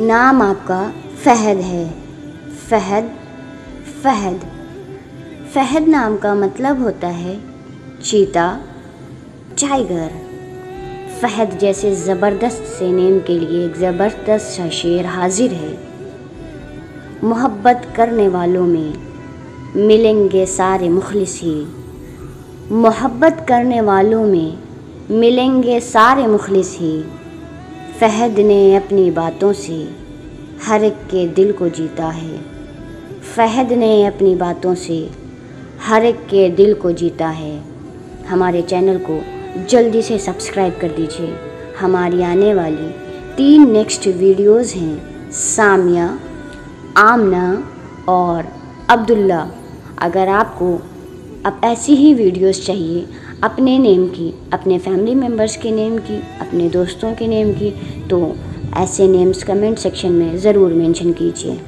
नाम आपका फ़हद है। फ़हद, फ़हद। फ़हद नाम का मतलब होता है चीता, टाइगर। फ़हद जैसे ज़बरदस्त से नेम के लिए एक ज़बरदस्त सा शेर हाजिर है। मोहब्बत करने वालों में मिलेंगे सारे मुखलिस ही। मोहब्बत करने वालों में मिलेंगे सारे मुखलिस ही। फ़हद ने अपनी बातों से हर एक के दिल को जीता है। फ़हद ने अपनी बातों से हर एक के दिल को जीता है। हमारे चैनल को जल्दी से सब्सक्राइब कर दीजिए। हमारी आने वाली 3 नेक्स्ट वीडियोज़ हैं, सामिया, आमना और अब्दुल्ला। अगर आपको अब ऐसी ही वीडियोस चाहिए अपने नेम की, अपने फैमिली मेम्बर्स के नेम की, अपने दोस्तों के नेम की, तो ऐसे नेम्स कमेंट सेक्शन में ज़रूर मेंशन कीजिए।